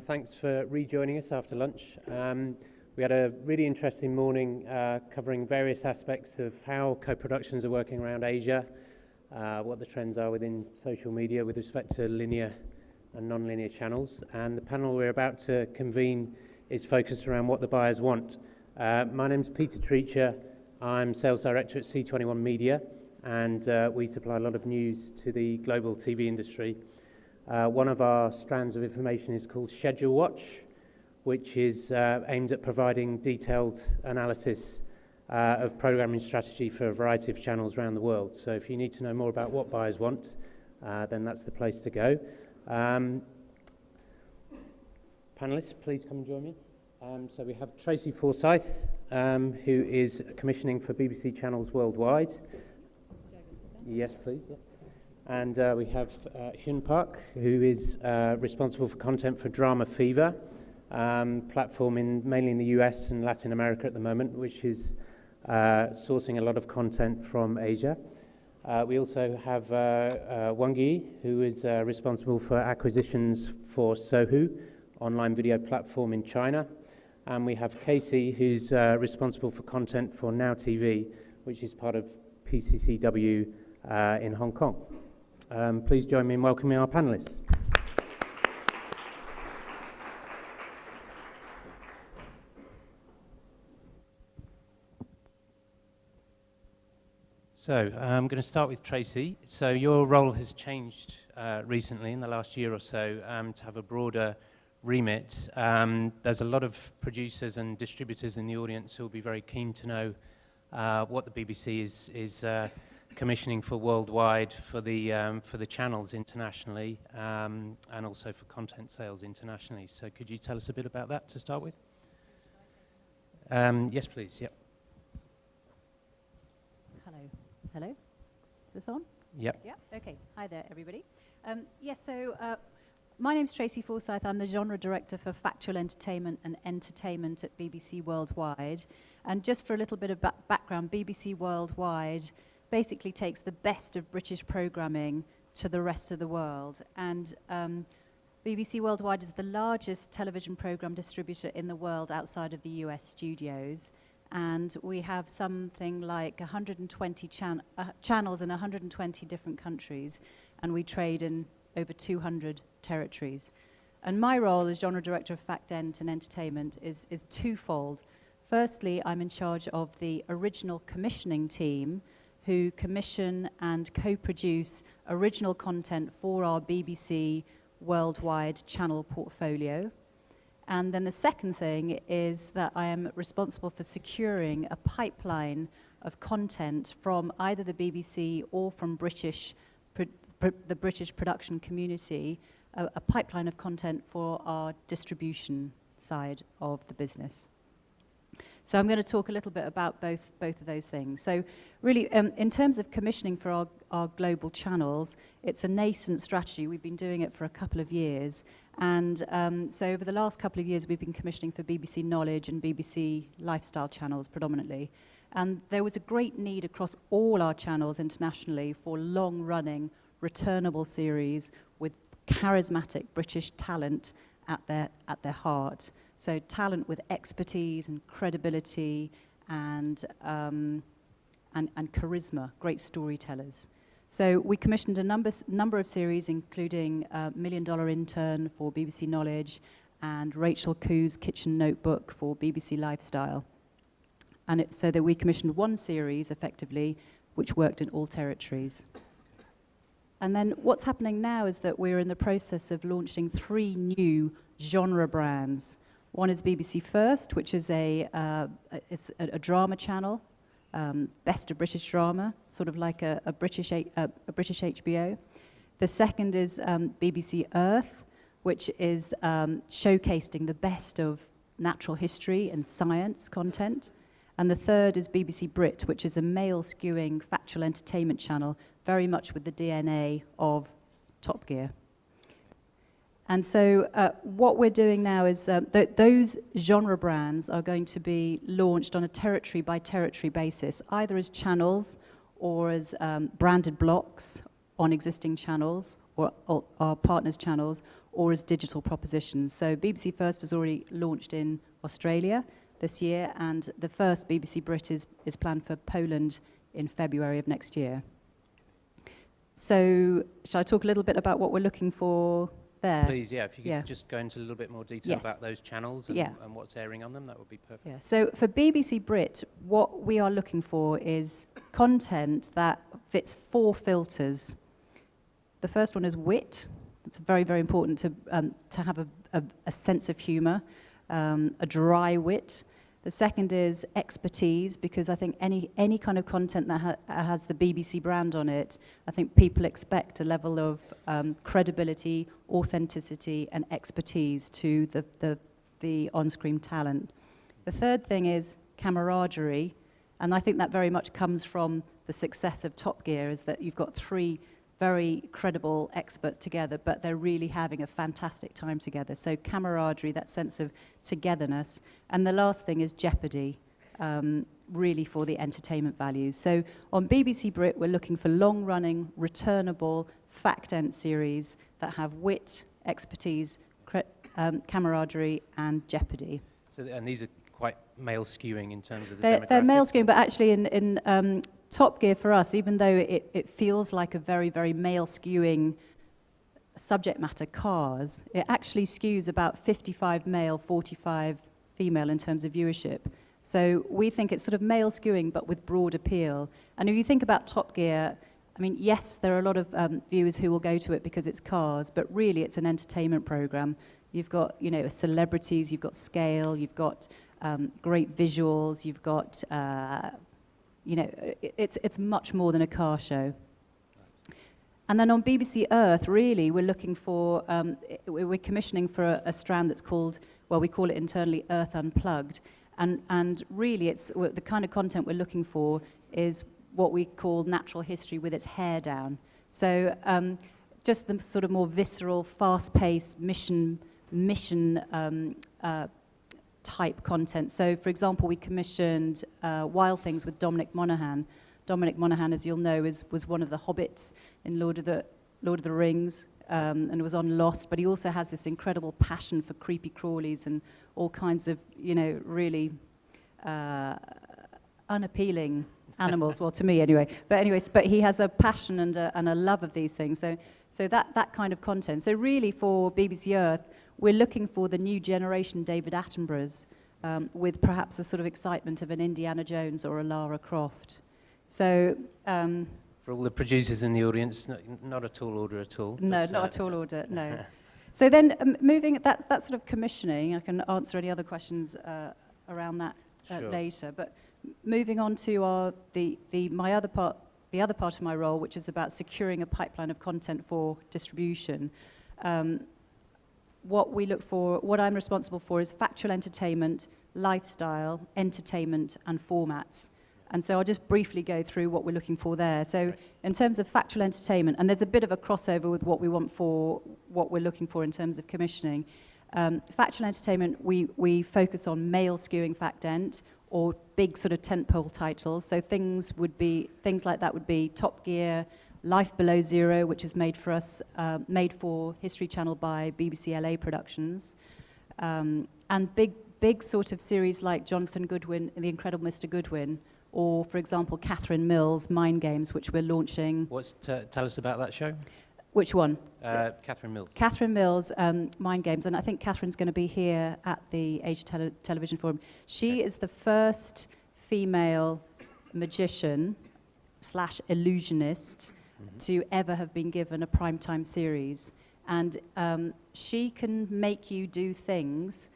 Thanks for rejoining us after lunch. We had a really interesting morning covering various aspects of how co-productions are working around Asia, what the trends are within social media with respect to linear and non-linear channels. And the panel we're about to convene is focused around what the buyers want. My name's Peter Treacher. I'm Sales Director at C21 Media, and we supply a lot of news to the global TV industry. One of our strands of information is called Schedule Watch, which is aimed at providing detailed analysis of programming strategy for a variety of channels around the world. So if you need to know more about what buyers want, then that's the place to go. Panelists, please come and join me. So we have Tracy Forsyth, who is commissioning for BBC channels worldwide. Yes, please. Yeah. And we have Hyun Park, who is responsible for content for DramaFever, platform mainly in the US and Latin America at the moment, which is sourcing a lot of content from Asia. We also have Wang, who is responsible for acquisitions for SOHU, online video platform in China. And we have Casey, who's responsible for content for Now TV, which is part of PCCW in Hong Kong. Please join me in welcoming our panelists. So I'm going to start with Tracy. So your role has changed recently in the last year or so to have a broader remit. There's a lot of producers and distributors in the audience who will be very keen to know what the BBC is commissioning for worldwide for the channels internationally and also for content sales internationally. So could you tell us a bit about that to start with? Yes, please. Yep. Hello. Is this on? Yep. Yeah. Okay. Hi there, everybody. Yes. So my name's Tracy Forsyth. I'm the genre director for Factual Entertainment and Entertainment at BBC Worldwide. And just for a little bit of background, BBC Worldwide basically takes the best of British programming to the rest of the world. And BBC Worldwide is the largest television program distributor in the world outside of the US studios. And we have something like 120 channels in 120 different countries, and we trade in over 200 territories. And my role as genre director of Fact Ent and Entertainment is twofold. Firstly, I'm in charge of the original commissioning team, who commission and co-produce original content for our BBC Worldwide channel portfolio. And then the second thing is that I am responsible for securing a pipeline of content from either the BBC or from the British production community, a pipeline of content for our distribution side of the business. So I'm going to talk a little bit about both of those things. So really, in terms of commissioning for our global channels, it's a nascent strategy. We've been doing it for a couple of years. And so over the last couple of years, we've been commissioning for BBC Knowledge and BBC Lifestyle channels predominantly. And there was a great need across all our channels internationally for long-running, returnable series with charismatic British talent at their heart. So talent with expertise and credibility and charisma, great storytellers. So we commissioned a number of series, including $1 Million Intern for BBC Knowledge and Rachel Khoo's Kitchen Notebook for BBC Lifestyle. And so that we commissioned one series, effectively, which worked in all territories. And then what's happening now is that we're in the process of launching 3 new genre brands. One is BBC First, which is a drama channel, best of British drama, sort of like a British HBO. The second is BBC Earth, which is showcasing the best of natural history and science content. And the third is BBC Brit, which is a male-skewing factual entertainment channel, very much with the DNA of Top Gear. And so what we're doing now is those genre brands are going to be launched on a territory-by-territory basis, either as channels or as branded blocks on existing channels or our partners' channels, or as digital propositions. So BBC First has already launched in Australia this year, and the first BBC Brit is planned for Poland in February of next year. So shall I talk a little bit about what we're looking for there? Please, yeah, if you could just go into a little bit more detail about those channels and what's airing on them, that would be perfect. Yeah. So for BBC Brit, what we are looking for is content that fits 4 filters. The first one is wit. It's very, very important to have a sense of humour, a dry wit. The second is expertise, because I think any kind of content that has the BBC brand on it, I think people expect a level of credibility, authenticity, and expertise to the on-screen talent. The third thing is camaraderie, and I think that very much comes from the success of Top Gear, is that you've got 3 very credible experts together, but they're really having a fantastic time together. So camaraderie, that sense of togetherness. And the last thing is jeopardy, really for the entertainment values. So on BBC Brit, we're looking for long-running, returnable, fact-end series that have wit, expertise, camaraderie, and jeopardy. So, and these are quite male skewing in terms of the demographic? They're male skewing, but actually in Top Gear for us, even though it feels like a very, very male skewing subject matter, Cars, it actually skews about 55 male, 45 female in terms of viewership. So we think it's sort of male skewing, but with broad appeal. And if you think about Top Gear, I mean, yes, there are a lot of viewers who will go to it because it's Cars, but really it's an entertainment program. You've got, celebrities, you've got scale, you've got great visuals, you've got... it's much more than a car show. And then on BBC Earth, really, we're looking for, we're commissioning for a strand that's called, well, we call it internally Earth Unplugged. And really, it's the kind of content we're looking for is what we call natural history with its hair down. So just the sort of more visceral, fast-paced mission type content. So, for example, we commissioned Wild Things with Dominic Monaghan. Dominic Monaghan, as you'll know, was one of the hobbits in Lord of the Rings, and was on Lost, but he also has this incredible passion for creepy crawlies and all kinds of, really unappealing animals, well, to me anyway. But he has a passion and a love of these things. So that kind of content. So really for BBC Earth, we're looking for the new generation David Attenboroughs with perhaps the sort of excitement of an Indiana Jones or a Lara Croft. So... for all the producers in the audience, not a tall order at all. No, not a tall order, no. So then moving, that sort of commissioning, I can answer any other questions around that later, but moving on to the other part of my role, which is about securing a pipeline of content for distribution. What I'm responsible for is factual entertainment, lifestyle, entertainment, and formats. And so I'll just briefly go through what we're looking for there. So in terms of factual entertainment, and there's a bit of a crossover with what we're looking for in terms of commissioning. Factual entertainment, we focus on male skewing fact ent or big sort of tentpole titles. So things like that would be Top Gear, Life Below Zero, which is made for History Channel by BBC LA Productions, and big sort of series like Jonathan Goodwin, The Incredible Mr. Goodwin, or, for example, Catherine Mills' Mind Games, which we're launching. Tell us about that show. Which one? Catherine Mills. Catherine Mills' Mind Games, and I think Catherine's going to be here at the Asia Television Forum. She is the first female magician / illusionist to ever have been given a primetime series. And she can make you do things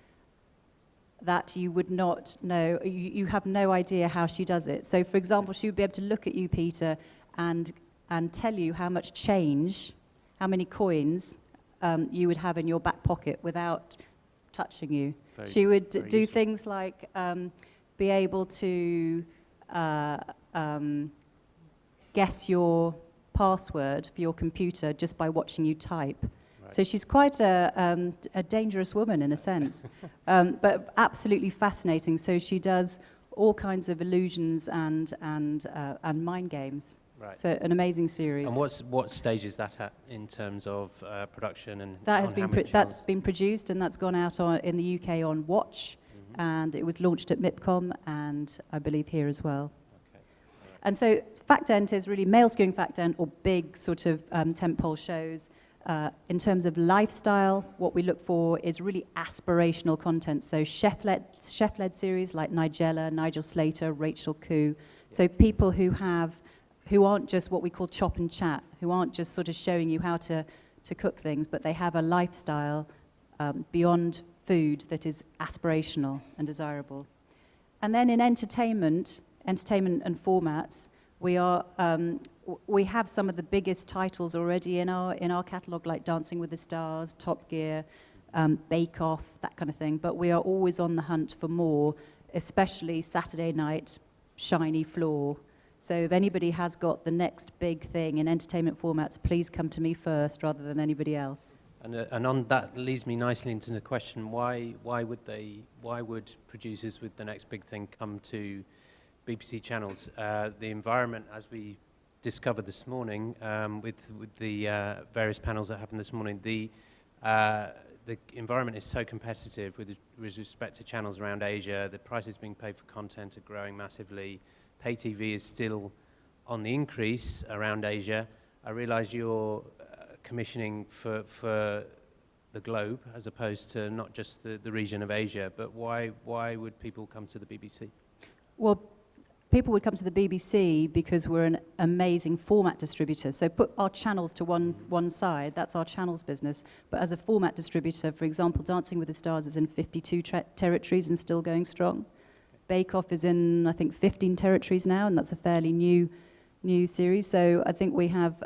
that you would not know, you have no idea how she does it. So, for example, she would be able to look at you, Peter, and tell you how much change, how many coins you would have in your back pocket without touching you. She would do things like be able to guess your password for your computer just by watching you type. So she's quite a dangerous woman in a sense, but absolutely fascinating. So she does all kinds of illusions and mind games. Right. So an amazing series. And what stage is that at in terms of production and That has on been how many that's channels? been produced, and that's gone out in the UK on Watch, and it was launched at MIPCOM, and I believe here as well. Okay. All right. And so Factent is really male skewing Factent, or big sort of tentpole shows. In terms of lifestyle, what we look for is really aspirational content. So chef-led series like Nigella, Nigel Slater, Rachel Koo. So people who aren't just what we call chop and chat, who aren't just sort of showing you how to cook things, but they have a lifestyle beyond food that is aspirational and desirable. And then in entertainment and formats, we have some of the biggest titles already in our catalogue, like Dancing with the Stars, Top Gear, Bake Off, that kind of thing. But we are always on the hunt for more, especially Saturday night, shiny floor. So if anybody has got the next big thing in entertainment formats, please come to me first rather than anybody else. And on that leads me nicely into the question: why would producers with the next big thing come to BBC channels? The environment, as we discovered this morning, with the various panels that happened this morning, the environment is so competitive with respect to channels around Asia. The prices being paid for content are growing massively. Pay TV is still on the increase around Asia. I realise you're commissioning for the globe as opposed to not just the region of Asia, but why would people come to the BBC? Well, people would come to the BBC because we're an amazing format distributor. So put our channels to one side, that's our channels business. But as a format distributor, for example, Dancing with the Stars is in 52 territories and still going strong. Bake Off is in, I think, 15 territories now, and that's a fairly new series. So I think we have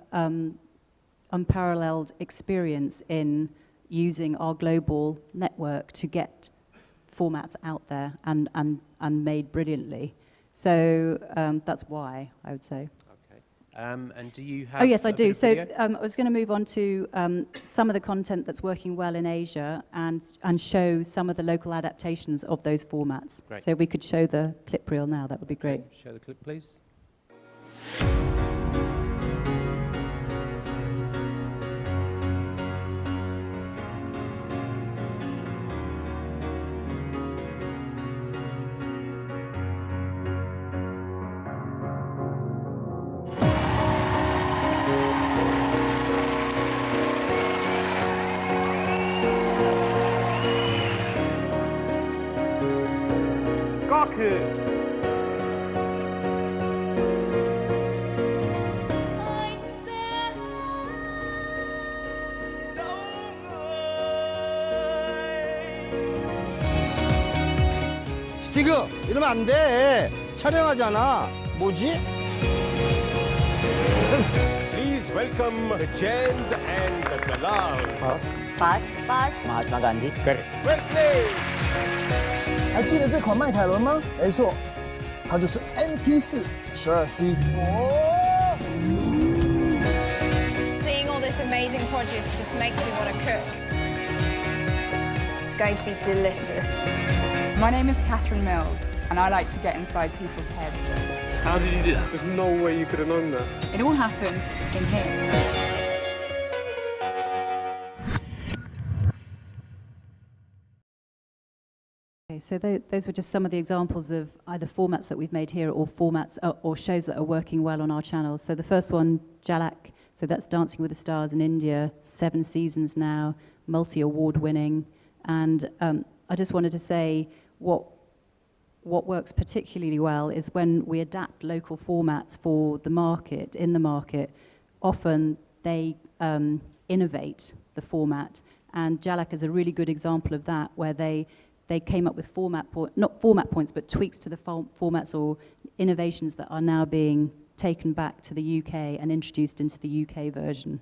unparalleled experience in using our global network to get formats out there and made brilliantly. So that's why, I would say. Okay. And do you have... Oh, yes, I do. So video? I was going to move on to some of the content that's working well in Asia and show some of the local adaptations of those formats. Great. So if we could show the clip reel now, that would be great. Okay, show the clip, please. 스티그 이러면 안 돼. 촬영하잖아. 뭐지? Please welcome the Chants and the Dalals. Pass. Pass. Mahatma Gandhi. Correct. Well played. 还记得这款迈凯伦吗？没错，它就是 MP4 12C。 Seeing all this amazing produce just makes me want to cook. It's going to be delicious. My name is Catherine Mills, and I like to get inside people's heads. How did you do that? There's no way you could have known that. It all happened in here. Okay, so those were just some of the examples of either formats that we've made here or formats or shows that are working well on our channels. So the first one, Jalak, so that's Dancing with the Stars in India, 7 seasons now, multi-award winning. And I just wanted to say what works particularly well is when we adapt local formats for the market, in the market, often they innovate the format. And Jalak is a really good example of that, where they came up with not format points, but tweaks to the formats or innovations that are now being taken back to the UK and introduced into the UK version.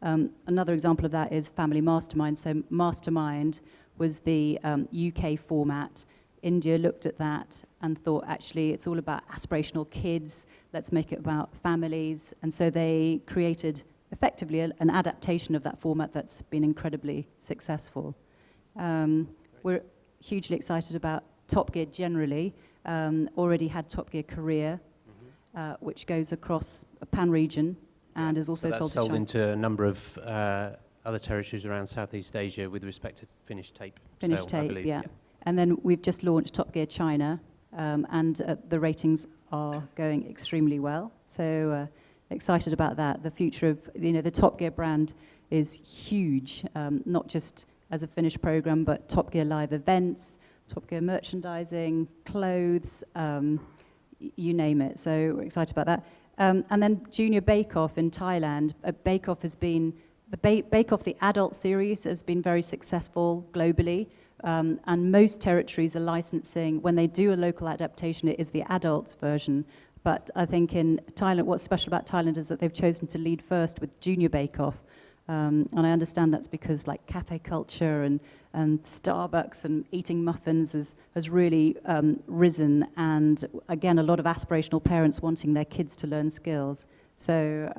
Another example of that is Family Mastermind. So Mastermind was the UK format. India looked at that and thought, actually, it's all about aspirational kids. Let's make it about families. And so they created, effectively, an adaptation of that format that's been incredibly successful. We're hugely excited about Top Gear generally. Already had Top Gear Korea. which goes across a pan-region and is also So that's sold to sold China. into a number of other territories around Southeast Asia with respect to finished tape Finished sale, I tape, believe. yeah. And then we've just launched Top Gear China, and the ratings are going extremely well. So excited about that. The future of the Top Gear brand is huge, not just as a finished program, but Top Gear live events, Top Gear merchandising, clothes, you name it. So we're excited about that. And then Junior Bake Off in Thailand. Bake Off has been Bake Off, the adult series, has been very successful globally. And most territories are licensing, when they do a local adaptation, it is the adult version. But I think in Thailand, what's special about Thailand is that they've chosen to lead first with Junior Bake Off. And I understand that's because like cafe culture and Starbucks and eating muffins has really risen. And again, a lot of aspirational parents wanting their kids to learn skills. So,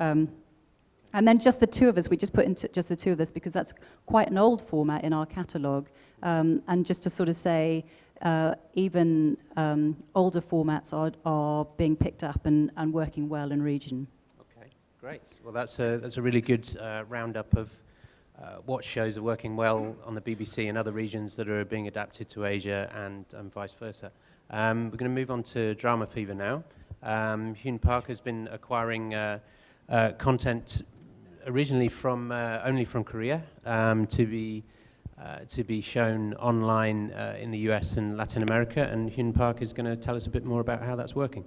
and then just the two of us, we just put into just the two of us because that's quite an old format in our catalogue. And just to sort of say, even older formats are being picked up and working well in region. Okay, great. Well, that's a really good roundup of what shows are working well on the BBC and other regions that are being adapted to Asia and vice versa. We're going to move on to DramaFever now. Hyun Park has been acquiring content originally from only from Korea to be shown online in the US and Latin America, and Hyun Park is going to tell us a bit more about how that's working.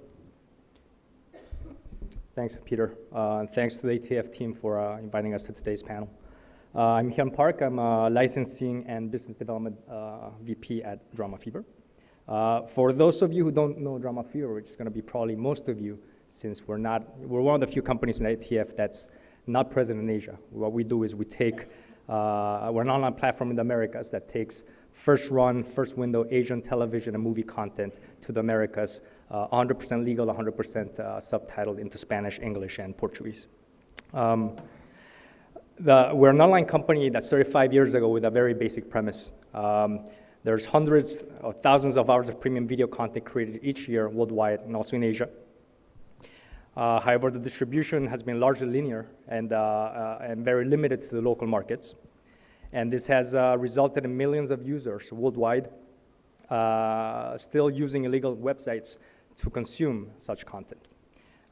Thanks, Peter. And thanks to the ATF team for inviting us to today's panel. I'm Hyun Park. I'm a licensing and business development VP at DramaFever. For those of you who don't know DramaFever, which is going to be probably most of you, since we're one of the few companies in ATF that's not present in Asia. What we do is we take, we're an online platform in the Americas that takes first run, first window Asian television and movie content to the Americas, 100% legal, 100% subtitled into Spanish, English, and Portuguese. We're an online company that started 5 years ago with a very basic premise. There's hundreds of thousands of hours of premium video content created each year worldwide and also in Asia. However, the distribution has been largely linear and very limited to the local markets. And this has resulted in millions of users worldwide still using illegal websites to consume such content.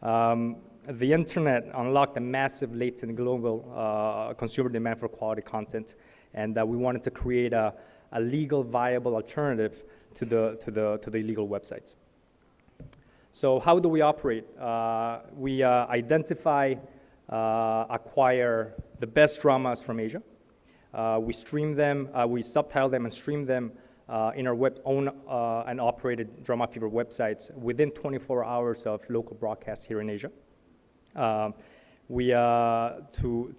The internet unlocked a massive latent global consumer demand for quality content, and we wanted to create a legal, viable alternative to the illegal websites. So how do we operate? We identify, acquire the best dramas from Asia. We stream them, we subtitle them and stream them in our own and operated DramaFever websites within 24 hours of local broadcast here in Asia. To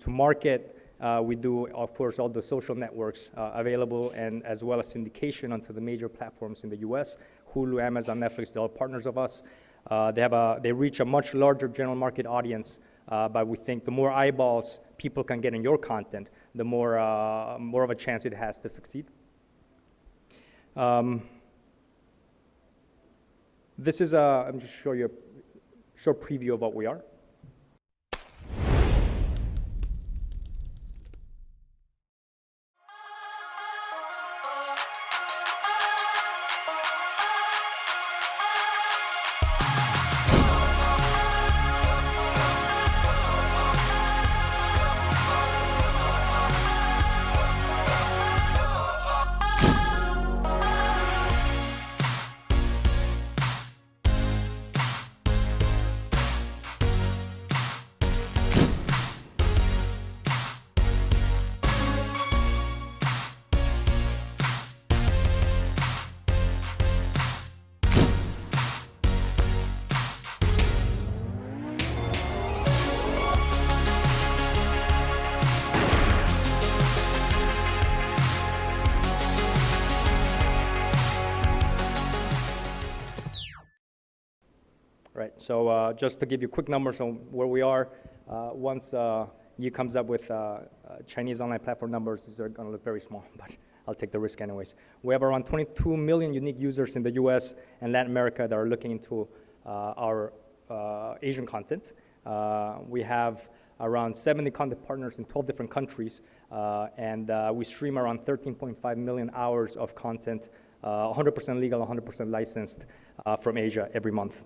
market, we do, of course, all the social networks available, and as well as syndication onto the major platforms in the US. Hulu, Amazon, Netflix, they're all partners of us. They reach a much larger general market audience, but we think the more eyeballs people can get in your content, the more of a chance it has to succeed. This is I'm just showing you a short preview of what we are. Right, so just to give you quick numbers on where we are, once Yi comes up with Chinese online platform numbers, these are going to look very small, but I'll take the risk anyways. We have around 22 million unique users in the US and Latin America that are looking into our Asian content. We have around 70 content partners in 12 different countries, and we stream around 13.5 million hours of content, 100% legal, 100% licensed from Asia every month.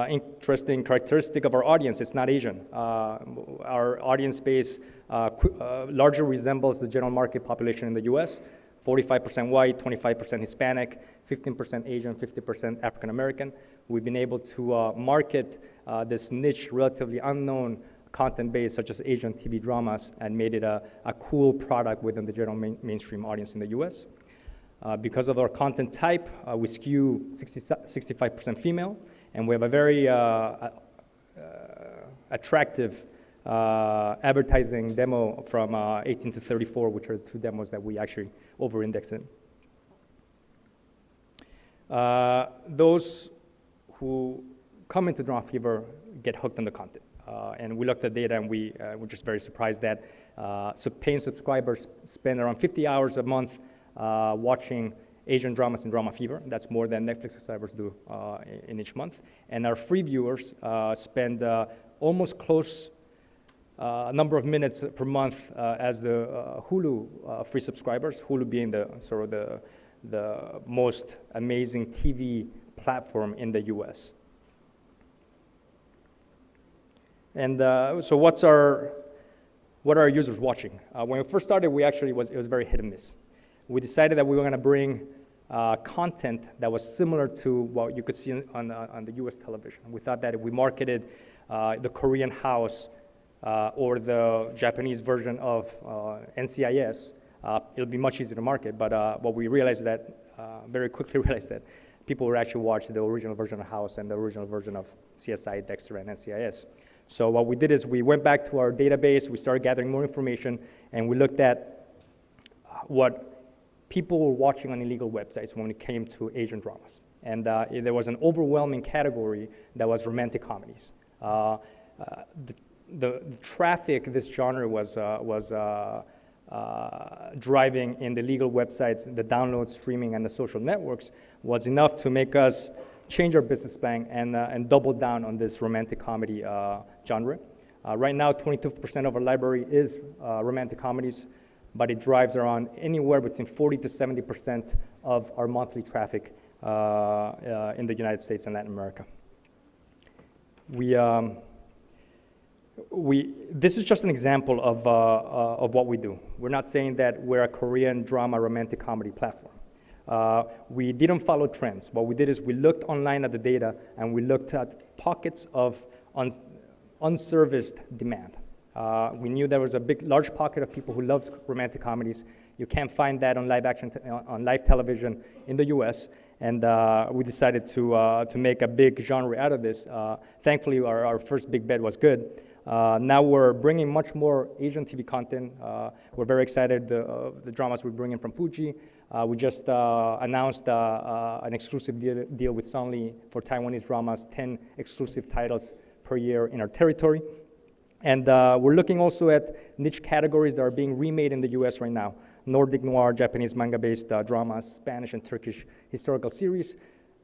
Interesting characteristic of our audience, it's not Asian. Our audience base largely resembles the general market population in the US, 45% white, 25% Hispanic, 15% Asian, 50% African American. We've been able to market this niche, relatively unknown content base, such as Asian TV dramas, and made it a cool product within the general mainstream audience in the US. Because of our content type, we skew 65% female, and we have a very attractive advertising demo from 18 to 34, which are the two demos that we actually over-index in. Those who come into DramaFever get hooked on the content. And we looked at data, and we're just very surprised that paying subscribers spend around 50 hours a month watching Asian dramas in DramaFever. That's more than Netflix subscribers do in each month. And our free viewers spend almost close number of minutes per month as the Hulu free subscribers, Hulu being the sort of the most amazing TV platform in the US. And so what are our users watching? When we first started, it was very hit and miss. We decided that we were going to bring content that was similar to what you could see on the US television. We thought that if we marketed the Korean House or the Japanese version of NCIS, it'll be much easier to market. But what we realized that, very quickly realized that people would actually watch the original version of House and the original version of CSI, Dexter, and NCIS. So what we did is we went back to our database, we started gathering more information, and we looked at what people were watching on illegal websites when it came to Asian dramas. And there was an overwhelming category that was romantic comedies. The traffic this genre was driving in the legal websites, the download, streaming, and the social networks was enough to make us change our business plan and double down on this romantic comedy genre. Right now, 22% of our library is romantic comedies, but it drives around anywhere between 40 to 70% of our monthly traffic in the United States and Latin America. This is just an example of what we do. We're not saying that we're a Korean drama romantic comedy platform. We didn't follow trends. What we did is we looked online at the data, and we looked at pockets of unserviced demand. We knew there was a large pocket of people who love romantic comedies. You can't find that on live television in the US, and we decided to make a big genre out of this. Thankfully, our first big bet was good. Now we're bringing much more Asian TV content. We're very excited the dramas we're bringing from Fuji. We just announced an exclusive deal with Sunli for Taiwanese dramas, 10 exclusive titles per year in our territory. And we're looking also at niche categories that are being remade in the US right now. Nordic noir, Japanese manga-based dramas, Spanish and Turkish historical series.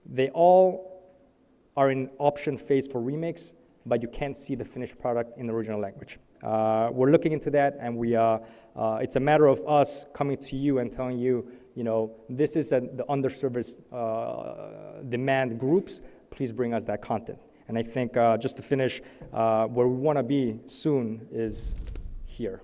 They all are in option phase for remakes, but you can't see the finished product in the original language. We're looking into that, and it's a matter of us coming to you and telling you, this is the underserviced demand groups. Please bring us that content. And I think just to finish, where we want to be soon is here.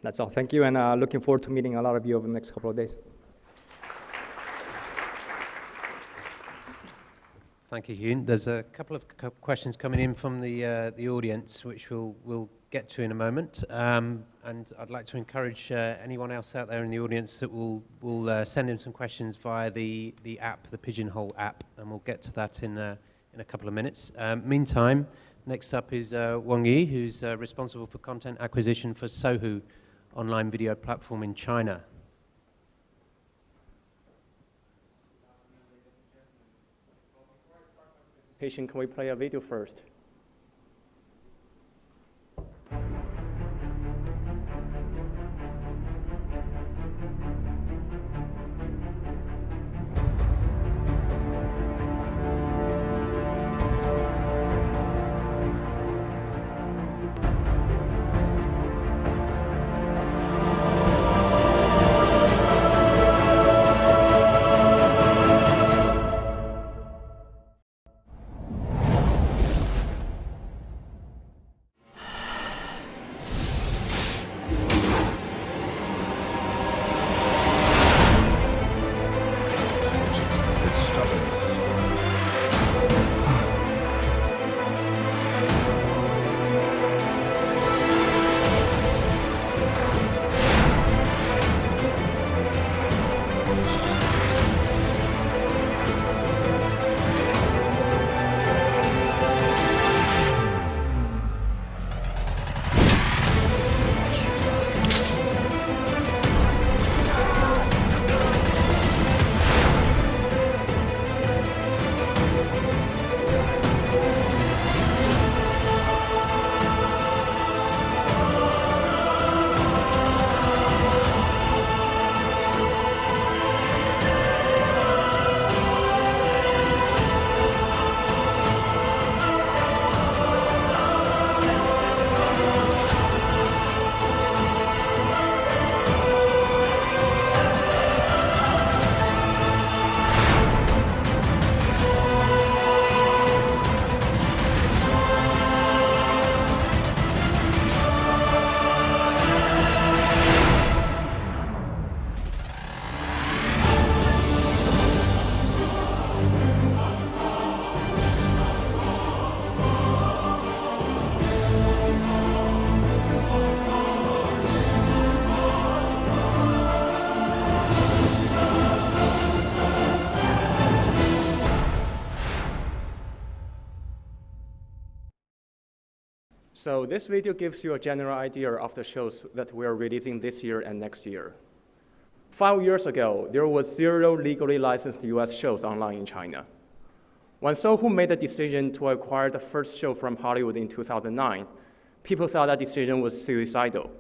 That's all. Thank you, and looking forward to meeting a lot of you over the next couple of days. Thank you, Hyun. There's a couple of questions coming in from the audience, which we'll get to in a moment. And I'd like to encourage anyone else out there in the audience that will send in some questions via the app, the Pigeonhole app, and we'll get to that in a couple of minutes. Meantime, next up is Wang, who's responsible for content acquisition for SOHU, online video platform in China. Can we play a video first? So this video gives you a general idea of the shows that we are releasing this year and next year. 5 years ago, there was 0 legally licensed US shows online in China. When SOHU made the decision to acquire the first show from Hollywood in 2009, people thought that decision was suicidal.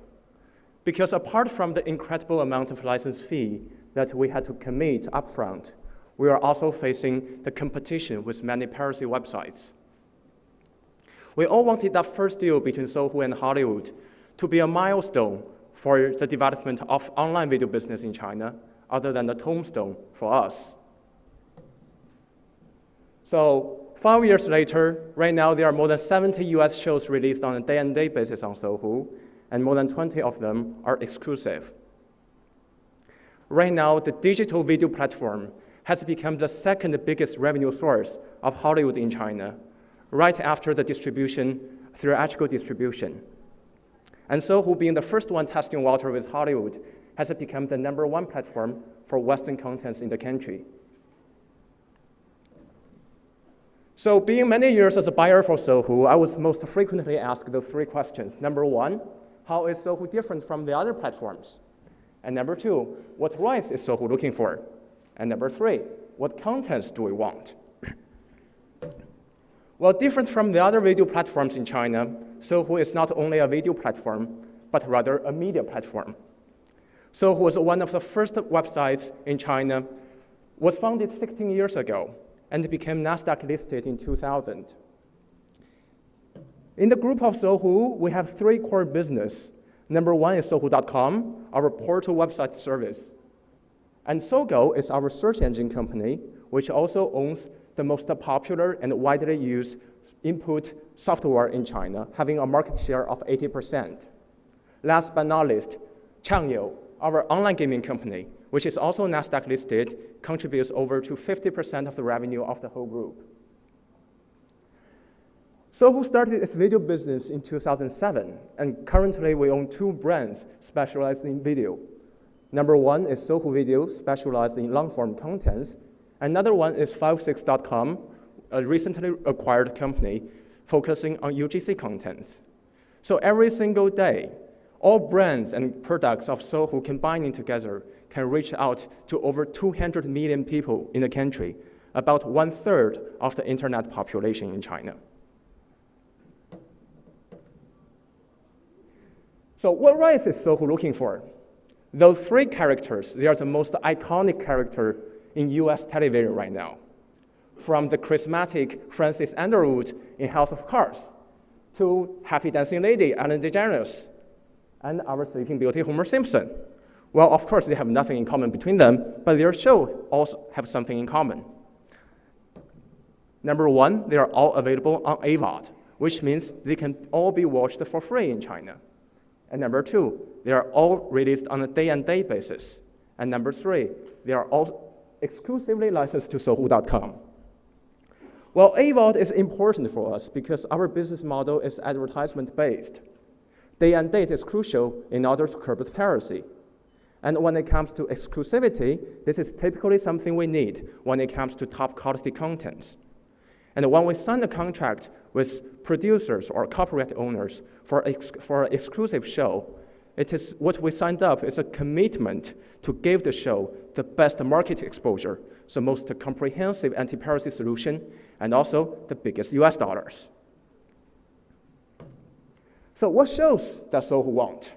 Because apart from the incredible amount of license fee that we had to commit upfront, we are also facing the competition with many piracy websites. We all wanted that first deal between SOHU and Hollywood to be a milestone for the development of online video business in China, other than the tombstone for us. So 5 years later, right now there are more than 70 US shows released on a day-and-day basis on SOHU, and more than 20 of them are exclusive. Right now, the digital video platform has become the second biggest revenue source of Hollywood in China, right after the distribution, theatrical distribution. And SOHU, being the first one testing water with Hollywood, has become the #1 platform for Western contents in the country. So being many years as a buyer for SOHU, I was most frequently asked those 3 questions. #1, how is SOHU different from the other platforms? And #2, what rights is SOHU looking for? And #3, what contents do we want? Well, different from the other video platforms in China, SOHU is not only a video platform, but rather a media platform. SOHU was one of the first websites in China, was founded 16 years ago, and became NASDAQ listed in 2000. In the group of SOHU, we have 3 core business. #1 is SOHU.com, our portal website service. And SOGO is our search engine company, which also owns the most popular and widely used input software in China, having a market share of 80%. Last but not least, Chant, our online gaming company, which is also NASDAQ listed, contributes over to 50% of the revenue of the whole group. SOHU started its video business in 2007, and currently we own 2 brands specialized in video. Number 1 is SOHU Video, specialized in long-form contents. Another one is 56.com, a recently acquired company focusing on UGC contents. So every single day, all brands and products of SOHU combining together can reach out to over 200 million people in the country, about 1/3 of the internet population in China. So what rights is SOHU looking for? Those 3 characters, they are the most iconic character in US television right now. From the charismatic Francis Underwood in House of Cards, to Happy Dancing Lady, Ellen DeGeneres, and our Sleeping Beauty, Homer Simpson. Well, of course, they have nothing in common between them, but their show also have something in common. Number 1, they are all available on AVOD, which means they can all be watched for free in China. And number 2, they are all released on a day-and-day basis. And number 3, they are all exclusively licensed to SOHU.com. Well, AVOD is important for us because our business model is advertisement-based. Day and date is crucial in order to curb the piracy. And when it comes to exclusivity, this is typically something we need when it comes to top quality contents. And when we sign a contract with producers or copyright owners for an exclusive show, it is what we signed up is a commitment to give the show the best market exposure, the most comprehensive anti-piracy solution, and also the biggest US dollars. So what shows does SOHU want?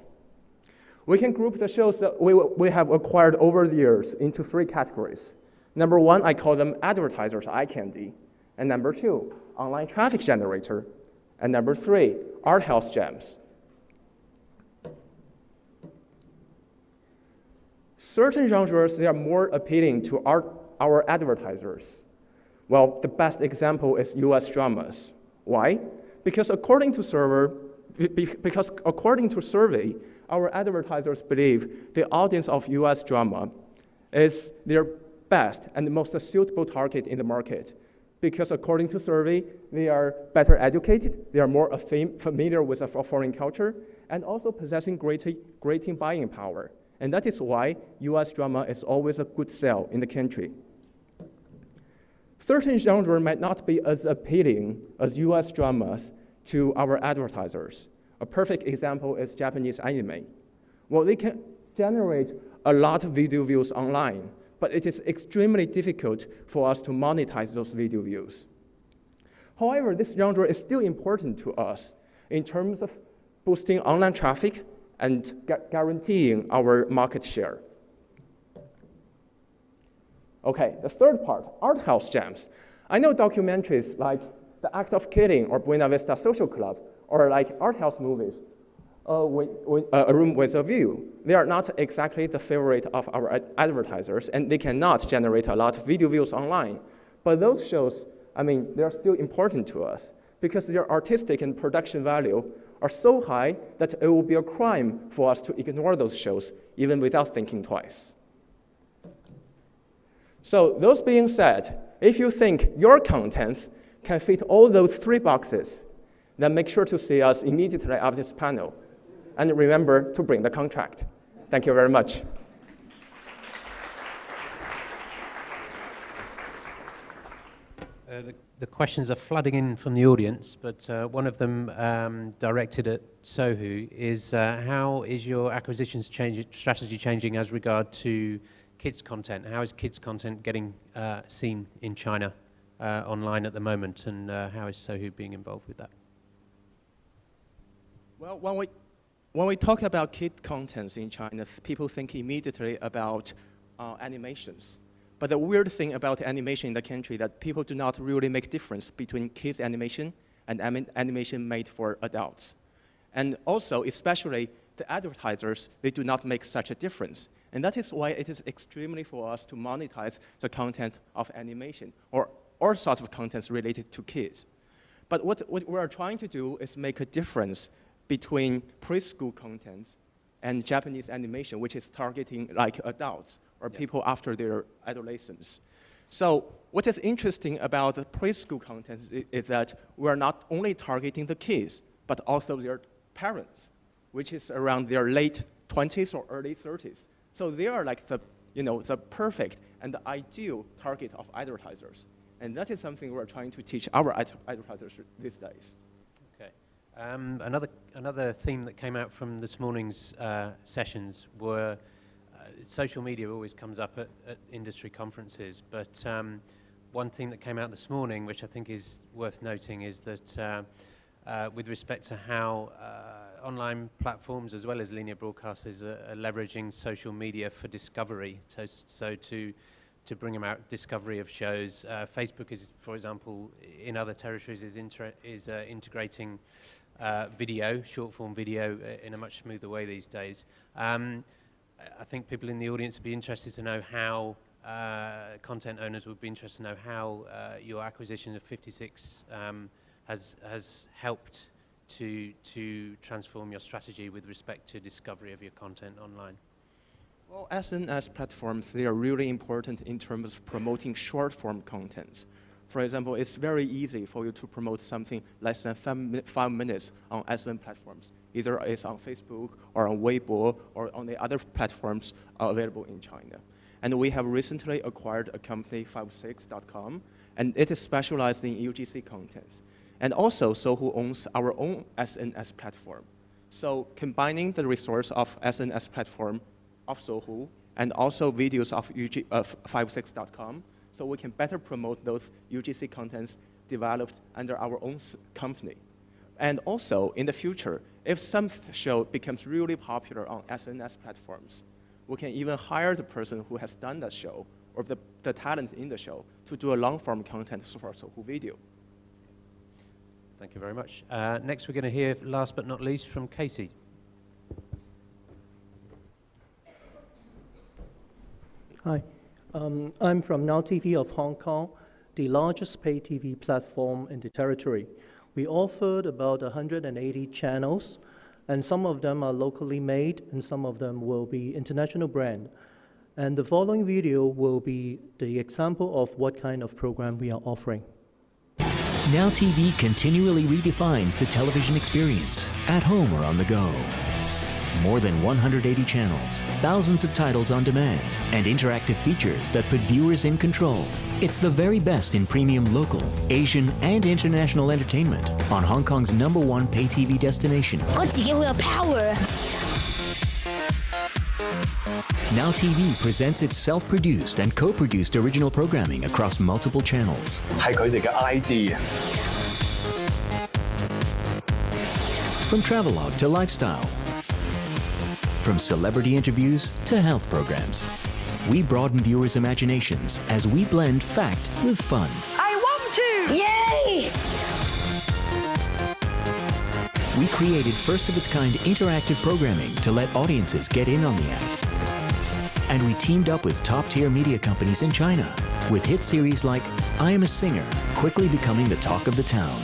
We can group the shows that we have acquired over the years into 3 categories. Number 1, I call them advertisers' eye candy. And number 2, online traffic generator. And number 3, art house gems. Certain genres, they are more appealing to our advertisers. Well, the best example is US dramas. Why? Because according to survey, our advertisers believe the audience of US drama is their best and most suitable target in the market. Because according to survey, they are better educated, they are more familiar with a foreign culture, and also possessing greater buying power. And that is why US drama is always a good sell in the country. Certain genres might not be as appealing as US dramas to our advertisers. A perfect example is Japanese anime. Well, they can generate a lot of video views online, but it is extremely difficult for us to monetize those video views. However, this genre is still important to us in terms of boosting online traffic and guaranteeing our market share. Okay, the third part, art house gems. I know documentaries like The Act of Killing or Buena Vista Social Club, or like art house movies, A Room with a View. They are not exactly the favorite of our advertisers, and they cannot generate a lot of video views online. But those shows, I mean, they are still important to us because their artistic and production value are so high that it will be a crime for us to ignore those shows, even without thinking twice. So those being said, if you think your contents can fit all those 3 boxes, then make sure to see us immediately after this panel. And remember to bring the contract. Thank you very much. The questions are flooding in from the audience, but one of them directed at SOHU is how is your acquisitions strategy changing as regard to kids content? How is kids content getting seen in China online at the moment, and how is SOHU being involved with that? Well, when we talk about kid contents in China, people think immediately about animations. But the weird thing about animation in the country that people do not really make difference between kids animation and animation made for adults. And also, especially the advertisers, they do not make such a difference. And that is why it is extremely for us to monetize the content of animation or all sorts of contents related to kids. But what we are trying to do is make a difference between preschool contents and Japanese animation, which is targeting like adults or people after their adolescence. So what is interesting about the preschool content is that we're not only targeting the kids, but also their parents, which is around their late 20s or early 30s. So they are like the perfect and the ideal target of advertisers. And that is something we're trying to teach our advertisers these days. Okay. Another theme that came out from this morning's sessions were social media always comes up at industry conferences, but one thing that came out this morning, which I think is worth noting, is that with respect to how online platforms as well as linear broadcasters are leveraging social media for discovery, so to bring about discovery of shows. Facebook is, for example, in other territories is integrating video, short-form video, in a much smoother way these days. I think people in the audience would be interested to know how, content owners would be interested to know how your acquisition of 56 has helped to transform your strategy with respect to discovery of your content online. Well, SNS platforms, they are really important in terms of promoting short-form content. For example, it's very easy for you to promote something less than 5 minutes on SN platforms. Either it's on Facebook or on Weibo or on the other platforms available in China. And we have recently acquired a company, 56.com, and it is specialized in UGC contents. And also, SOHU owns our own SNS platform. So combining the resource of SNS platform of SOHU and also videos of 56.com, so we can better promote those UGC contents developed under our own company. And also, in the future, if some show becomes really popular on SNS platforms, we can even hire the person who has done that show or the talent in the show to do a long-form content for SOHU video. Thank you very much. Next, we're going to hear, last but not least, from Casey. Hi, I'm from Now TV of Hong Kong, the largest pay TV platform in the territory. We offered about 180 channels, and some of them are locally made, and some of them will be international brand. And the following video will be the example of what kind of program we are offering. Now TV continually redefines the television experience, at home or on the go. More than 180 channels, thousands of titles on demand, and interactive features that put viewers in control. It's the very best in premium local, Asian, and international entertainment on Hong Kong's #1 pay TV destination. Power. Now TV presents its self-produced and co-produced original programming across multiple channels. 係佢哋嘅 idea. From travelogue to lifestyle, from celebrity interviews to health programs, we broaden viewers' imaginations as we blend fact with fun. I want to! Yay! We created first-of-its-kind interactive programming to let audiences get in on the act. And we teamed up with top-tier media companies in China with hit series like I Am a Singer, quickly becoming the talk of the town.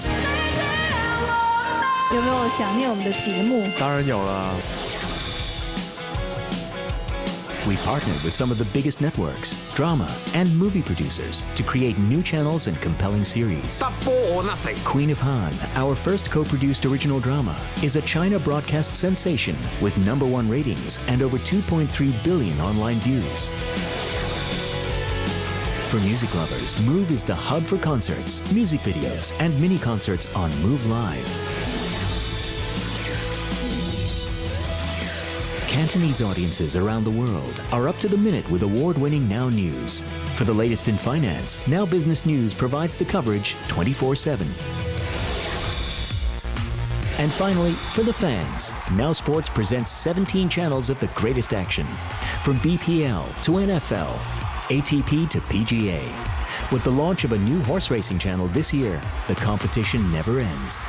有没有想念我们的节目？當然有啦。 We partnered with some of the biggest networks, drama, and movie producers to create new channels and compelling series. Double or nothing. Queen of Han, our first co-produced original drama, is a China broadcast sensation with #1 ratings and over 2.3 billion online views. For music lovers, Move is the hub for concerts, music videos, and mini concerts on Move Live. Cantonese audiences around the world are up to the minute with award-winning Now News. For the latest in finance, Now Business News provides the coverage 24/7. And finally, for the fans, Now Sports presents 17 channels of the greatest action, from BPL to NFL, ATP to PGA. With the launch of a new horse racing channel this year, the competition never ends.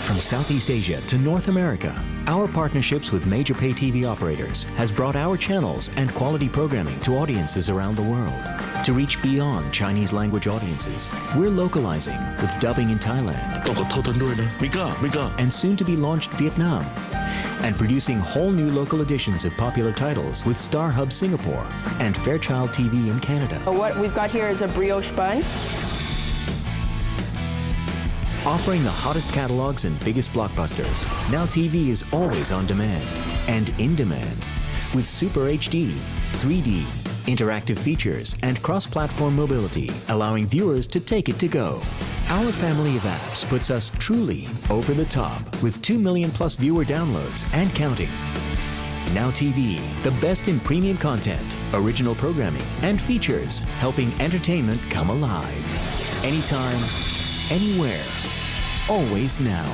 From Southeast Asia to North America, our partnerships with major pay TV operators has brought our channels and quality programming to audiences around the world. To reach beyond Chinese language audiences, we're localizing with dubbing in Thailand and soon to be launched Vietnam. and producing whole new local editions of popular titles with Star Hub Singapore and Fairchild TV in Canada. What we've got here is a brioche bun. Offering the hottest catalogs and biggest blockbusters, Now TV is always on demand and in demand with Super HD, 3D, interactive features, and cross-platform mobility, allowing viewers to take it to go. Our family of apps puts us truly over the top with 2 million plus viewer downloads and counting. Now TV, the best in premium content, original programming, and features, helping entertainment come alive. Anytime, anywhere, always now.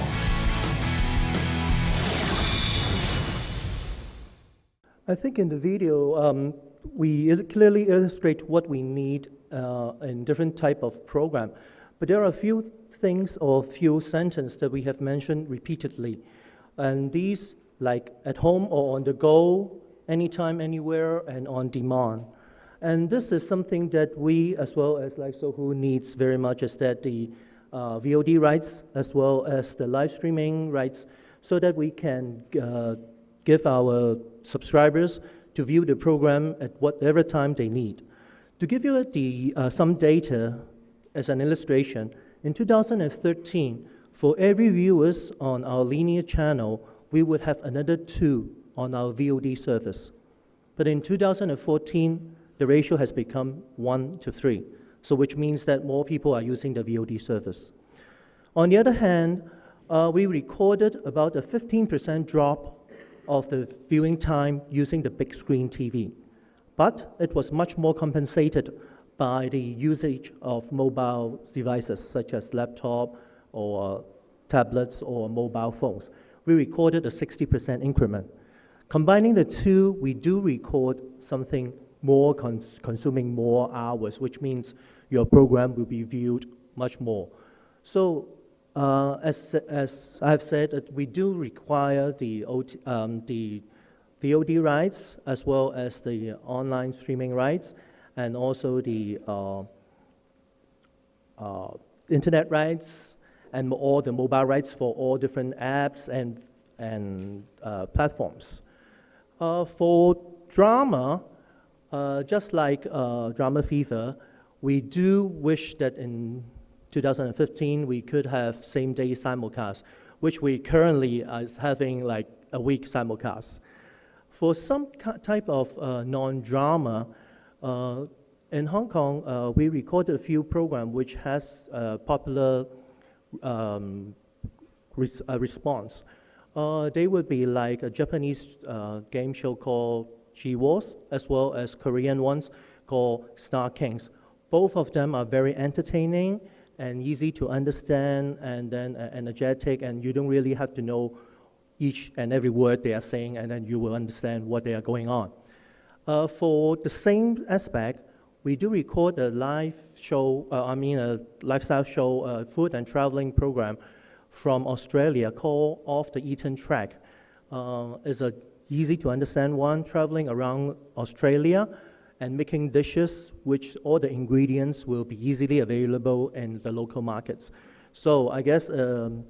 I think in the video, we clearly illustrate what we need in different type of program. But there are a few things or few sentences that we have mentioned repeatedly. And these, like at home or on the go, anytime, anywhere, and on demand. And this is something that we, as well as like SOHU, needs very much, is that the VOD rights, as well as the live streaming rights, so that we can give our subscribers to view the program at whatever time they need. To give you some data as an illustration, in 2013, for every viewers on our linear channel, we would have another 2 on our VOD service. But in 2014, the ratio has become 1 to 3, so which means that more people are using the VOD service. On the other hand, we recorded about a 15% drop of the viewing time using the big screen TV. But it was much more compensated by the usage of mobile devices such as laptop or tablets or mobile phones. We recorded a 60% increment. Combining the two, we do record something more consuming more hours, which means your program will be viewed much more. So as I've said, we do require the VOD rights as well as the online streaming rights and also the internet rights and all the mobile rights for all different apps and platforms. For drama, just like DramaFever, we do wish that in 2015 we could have same-day simulcast, which we currently are having like a week simulcast. For some type of non-drama, in Hong Kong, we recorded a few programs which has popular response. They would be like a Japanese game show called G-Wars, as well as Korean ones called Star Kings. Both of them are very entertaining and easy to understand and then energetic, and you don't really have to know each and every word they are saying, and then you will understand what they are going on. For the same aspect, we do record a live show, a lifestyle show, food and traveling program from Australia called Off the Eaten Track. It's a easy to understand one, traveling around Australia and making dishes which all the ingredients will be easily available in the local markets. So I guess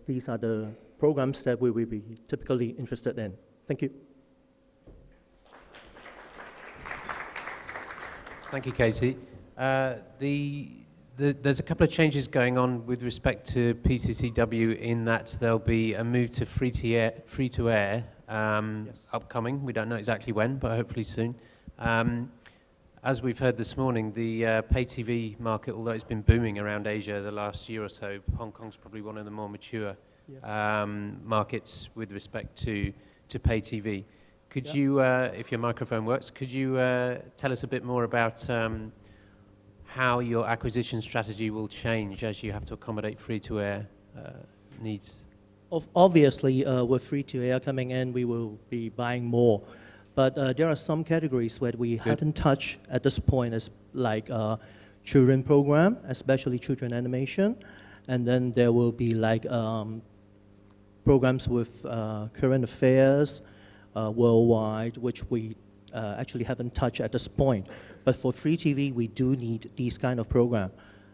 these are the programs that we will be typically interested in. Thank you. Thank you, Casey. There's a couple of changes going on with respect to PCCW in that there'll be a move to free-to-air yes. Upcoming. We don't know exactly when, but hopefully soon. As we've heard this morning, the pay TV market, although it's been booming around Asia the last year or so, Hong Kong's probably one of the more mature yes. Markets with respect to pay TV. Could yeah. you, if your microphone works, could you tell us a bit more about how your acquisition strategy will change as you have to accommodate free-to-air needs? Obviously, with free-to-air coming in, we will be buying more. But there are some categories where we haven't touched at this point, as like children program, especially children animation. And then there will be like programs with current affairs, worldwide, which we actually haven't touched at this point. But for free TV, we do need these kind of program.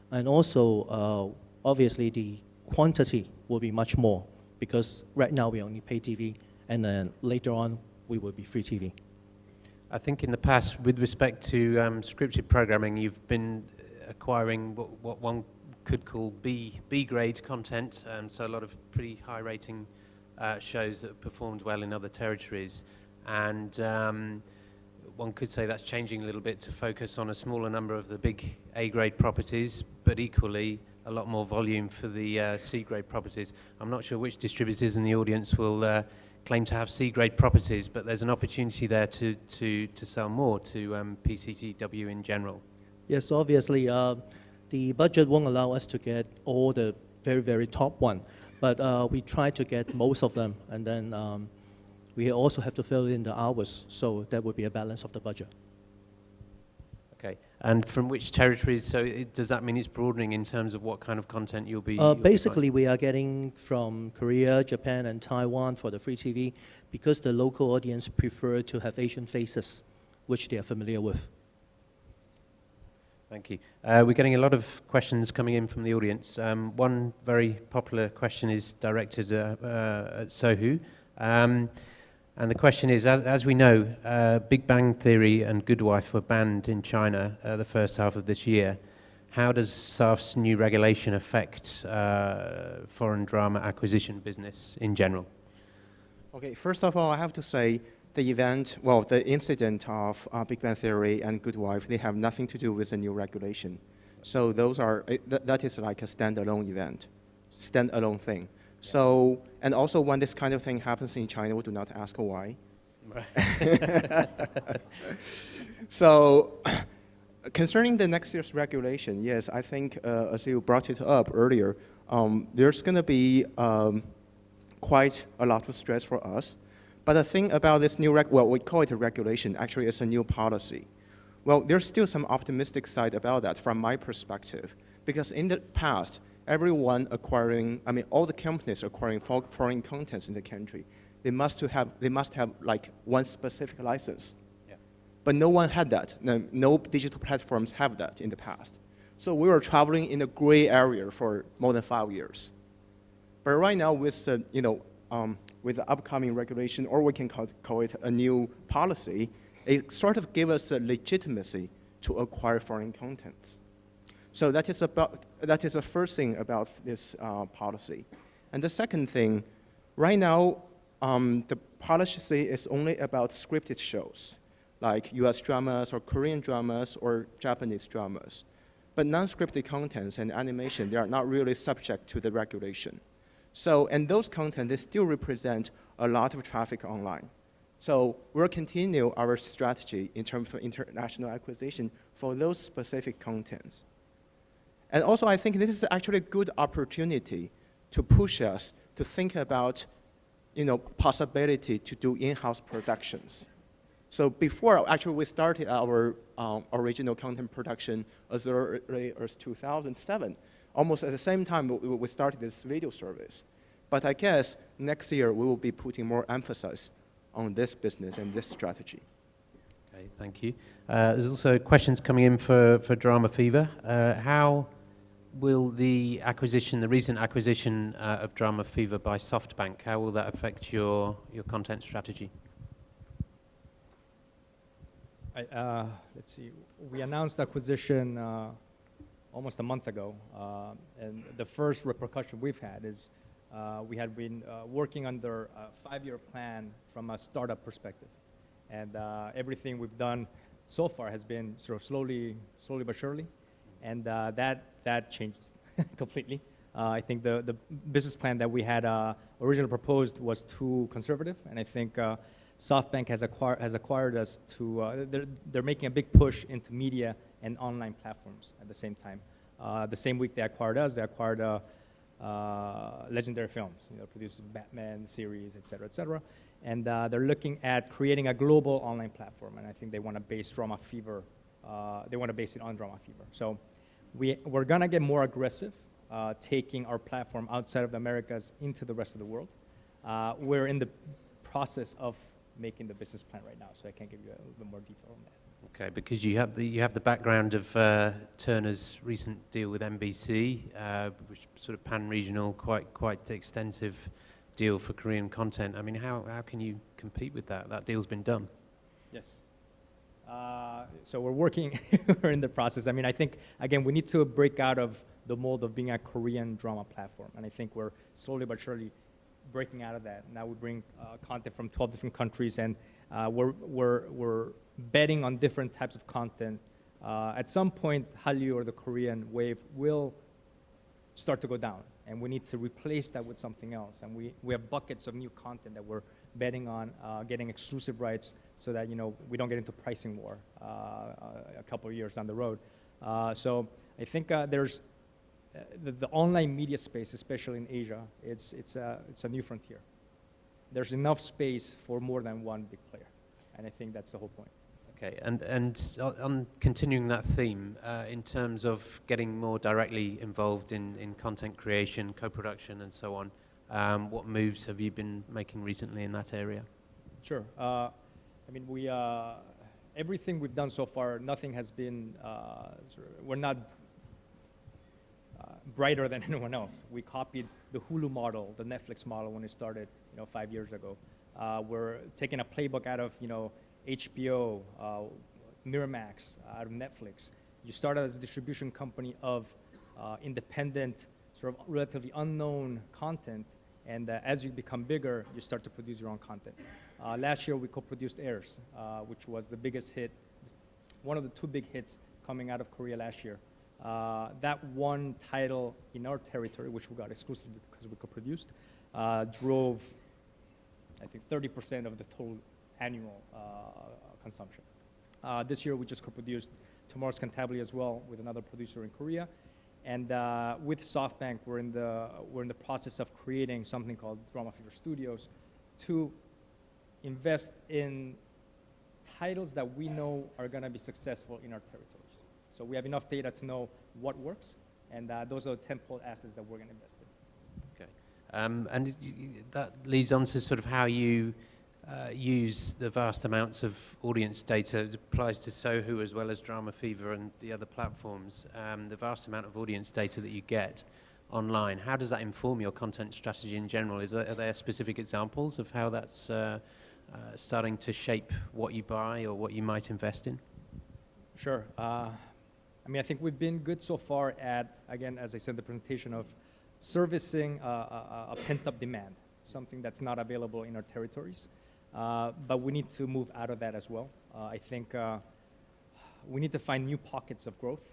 And also, obviously, the quantity will be much more because right now we only pay TV and then later on, we will be free TV. I think in the past, with respect to scripted programming, you've been acquiring what one could call B grade content, so a lot of pretty high rating shows that have performed well in other territories, and one could say that's changing a little bit to focus on a smaller number of the big A grade properties, but equally a lot more volume for the C grade properties. I'm not sure which distributors in the audience will claim to have C grade properties, but there's an opportunity there to sell more to PCTW in general. Yes, obviously, the budget won't allow us to get all the very, very top one, but we try to get most of them, and then we also have to fill in the hours, so that would be a balance of the budget. Okay, and from which territories, so does that mean it's broadening in terms of what kind of content you'll be basically, we are getting from Korea, Japan, and Taiwan for the free TV, because the local audience prefer to have Asian faces, which they are familiar with. Thank you. We're getting a lot of questions coming in from the audience. One very popular question is directed at SOHU. And the question is, as we know, Big Bang Theory and Good Wife were banned in China the first half of this year. How does SAF's new regulation affect foreign drama acquisition business in general? Okay, first of all, I have to say the incident of Big Bang Theory and Good Wife, they have nothing to do with the new regulation. So that is like a standalone event, standalone thing. So, and also when this kind of thing happens in China, we do not ask why. Right. So, concerning the next year's regulation, yes, I think as you brought it up earlier, there's going to be quite a lot of stress for us. But the thing about this new, we call it a regulation, actually it's a new policy. Well, there's still some optimistic side about that from my perspective, because in the past, everyone acquiring, all the companies acquiring foreign contents in the country, they must have like one specific license. Yeah. But no one had that. No digital platforms have that in the past. So we were traveling in a gray area for more than 5 years. But right now with the upcoming regulation, or we can call it a new policy, it sort of gives us a legitimacy to acquire foreign contents. So that is the first thing about this policy. And the second thing, right now, the policy is only about scripted shows, like US dramas or Korean dramas or Japanese dramas. But non-scripted contents and animation, they are not really subject to the regulation. So, and those content, they still represent a lot of traffic online. So we'll continue our strategy in terms of international acquisition for those specific contents. And also, I think this is actually a good opportunity to push us to think about, possibility to do in-house productions. So before, actually, we started our original content production as early as 2007. Almost at the same time, we started this video service. But I guess next year, we will be putting more emphasis on this business and this strategy. Okay, thank you. There's also questions coming in for DramaFever. How will the recent acquisition of DramaFever by SoftBank, how will that affect your content strategy? Let's see. We announced acquisition almost a month ago, and the first repercussion we've had is we had been working under a 5-year plan from a startup perspective, and everything we've done so far has been sort of slowly but surely, and that changed completely. I think the business plan that we had originally proposed was too conservative, and I think SoftBank has acquired us to. They're making a big push into media and online platforms at the same time. The same week they acquired us, they acquired Legendary Films, produces Batman series, et cetera, and they're looking at creating a global online platform, and I think they want to base DramaFever. They want to base it on DramaFever. So we're gonna get more aggressive, taking our platform outside of the Americas into the rest of the world. We're in the process of making the business plan right now, so I can't give you a little bit more detail on that. Okay, because you have the background of Turner's recent deal with NBC, which sort of pan-regional, quite extensive deal for Korean content. I mean, how can you compete with that? That deal's been done. Yes. So we're working, we're in the process. I mean, I think, again, we need to break out of the mold of being a Korean drama platform. And I think we're slowly but surely breaking out of that. Now we bring content from 12 different countries, and we're betting on different types of content. At some point, Hallyu or the Korean wave will start to go down, and we need to replace that with something else. And we have buckets of new content that we're betting on getting exclusive rights so that, you know, we don't get into pricing war a couple of years down the road. So I think there's the online media space, especially in Asia, it's a new frontier. There's enough space for more than one big player, and I think that's the whole point. Okay, and on continuing that theme, in terms of getting more directly involved in content creation, co-production, and so on, what moves have you been making recently in that area? Sure. I mean, everything we've done so far, nothing has been, we're not brighter than anyone else. We copied the Hulu model, the Netflix model when it started, 5 years ago. We're taking a playbook out of, HBO, Miramax, out of Netflix. You start as a distribution company of independent, sort of relatively unknown content, and as you become bigger, you start to produce your own content. Last year, we co-produced Heirs, which was the biggest hit, one of the 2 big hits coming out of Korea last year. That one title in our territory, which we got exclusively because we co-produced, drove, I think, 30% of the total annual consumption. This year, we just co-produced Tomorrow's Cantabile as well with another producer in Korea. And with SoftBank, we're in the process of creating something called DramaFever Studios to invest in titles that we know are going to be successful in our territories. So we have enough data to know what works, and those are the tentpole assets that we're going to invest in. Okay, and that leads on to sort of how you use the vast amounts of audience data. It applies to SOHU as well as DramaFever and the other platforms. The vast amount of audience data that you get online, how does that inform your content strategy in general? Are there specific examples of how that's starting to shape what you buy or what you might invest in? Sure. I mean, I think we've been good so far at, again, as I said in the presentation, of servicing a pent-up demand, something that's not available in our territories. But we need to move out of that as well. I think we need to find new pockets of growth.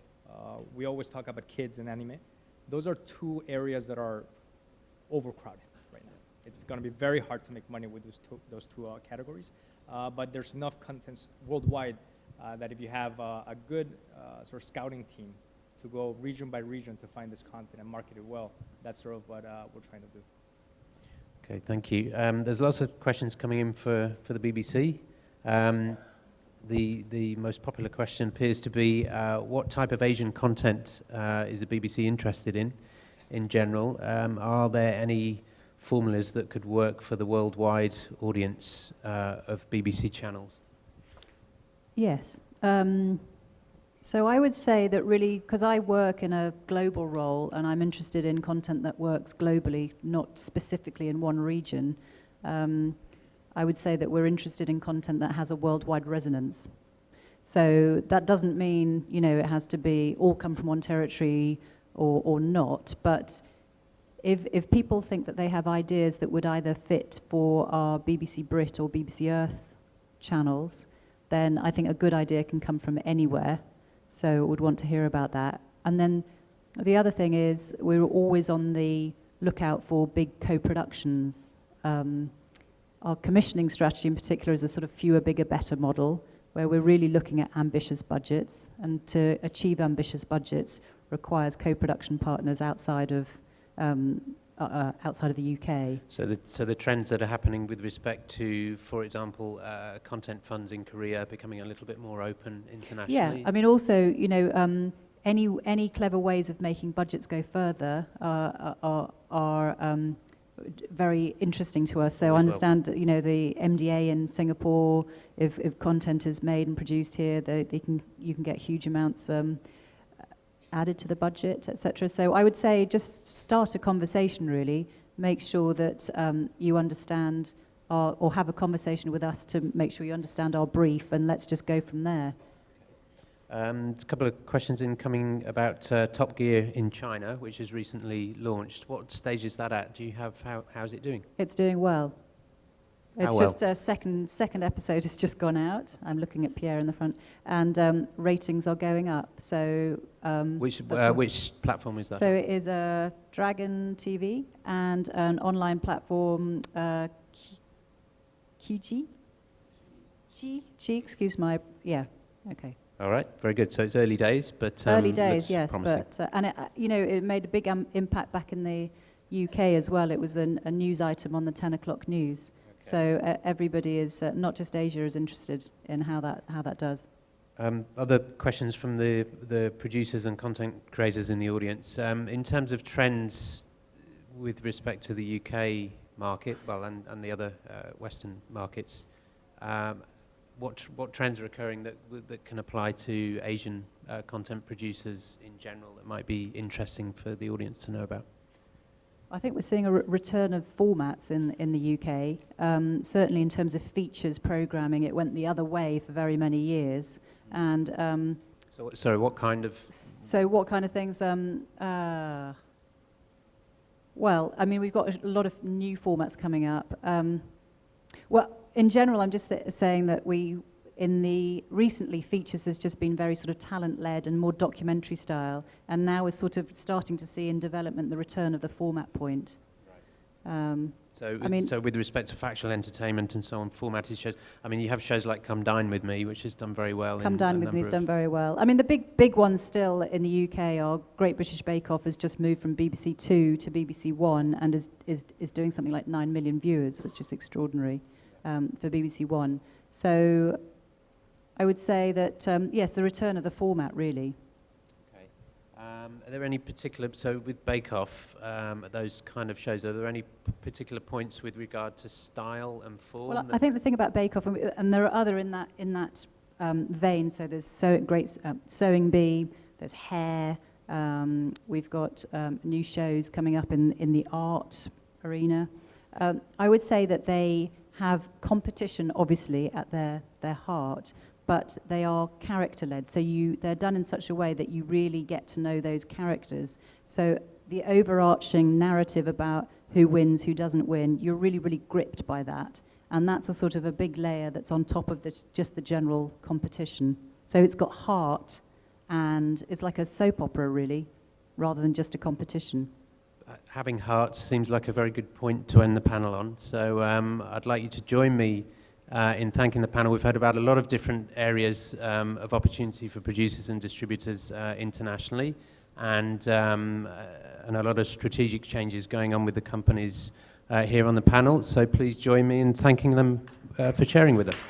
We always talk about kids and anime. Those are 2 areas that are overcrowded right now. It's going to be very hard to make money with those two categories. But there's enough contents worldwide that if you have a good sort of scouting team to go region by region to find this content and market it well, that's sort of what we're trying to do. Okay, thank you. There's lots of questions coming in for the BBC. The most popular question appears to be, what type of Asian content is the BBC interested in general? Are there any formulas that could work for the worldwide audience of BBC channels? Yes. So I would say that really, because I work in a global role and I'm interested in content that works globally, not specifically in one region, I would say that we're interested in content that has a worldwide resonance. So that doesn't mean, it has to be all come from one territory or not, but if people think that they have ideas that would either fit for our BBC Brit or BBC Earth channels, then I think a good idea can come from anywhere. So would want to hear about that. And then the other thing is we're always on the lookout for big co-productions. Our commissioning strategy in particular is a sort of fewer, bigger, better model where we're really looking at ambitious budgets. And to achieve ambitious budgets requires co-production partners outside of the UK. So the trends that are happening with respect to, for example, content funds in Korea becoming a little bit more open internationally? Yeah, I mean also, any clever ways of making budgets go further are very interesting to us. So I understand, the MDA in Singapore, if content is made and produced here, you can get huge amounts added to the budget, etc. So I would say just start a conversation really make sure that you understand or have a conversation with us to make sure you understand our brief, and let's just go from there. A couple of questions incoming about Top Gear in China, which has recently launched. What stage is that at? Do you have, how's it doing? It's doing well. It's How well? just a second episode has just gone out. I'm looking at Pierre in the front, and ratings are going up. So which platform is that? So it is a Dragon TV and an online platform, Qi. Excuse my okay. All right, very good. So it's early days, but Early days, looks yes, promising. but and it, it made a big impact back in the UK as well. It was a news item on the 10 o'clock news. Okay. So everybody is not just Asia is interested in how that does. Other questions from the producers and content creators in the audience. In terms of trends with respect to the UK market, well, and the other Western markets. What trends are occurring that can apply to Asian content producers in general that might be interesting for the audience to know about? I think we're seeing a return of formats in the UK. Certainly in terms of features programming, it went the other way for very many years. And so, sorry, what kind of? So what kind of things? Well, I mean, we've got a lot of new formats coming up. Well, in general, I'm just saying that recently features has just been very sort of talent-led and more documentary style, and now we're sort of starting to see in development the return of the format point. Right. So with respect to factual entertainment and so on, formatted shows, I mean, you have shows like Come Dine With Me, which has done very well. Come Dine With Me has done very well. I mean, the big ones still in the UK are Great British Bake Off has just moved from BBC 2 to BBC 1 and is doing something like 9 million viewers, which is extraordinary for BBC 1. So I would say that, yes, the return of the format, really. Okay. Are there any particular, so with Bake Off, those kind of shows, are there any particular points with regard to style and form? Well, I think the thing about Bake Off, and there are other in that vein, so there's Sewing Bee, there's Hair, we've got new shows coming up in the art arena. I would say that they have competition, obviously, at their heart, but they are character-led. So they're done in such a way that you really get to know those characters. So the overarching narrative about who wins, who doesn't win, you're really, really gripped by that. And that's a sort of a big layer that's on top of just the general competition. So it's got heart, and it's like a soap opera, really, rather than just a competition. Having heart seems like a very good point to end the panel on. So I'd like you to join me in thanking the panel. We've heard about a lot of different areas of opportunity for producers and distributors internationally, and a lot of strategic changes going on with the companies here on the panel. So please join me in thanking them for sharing with us.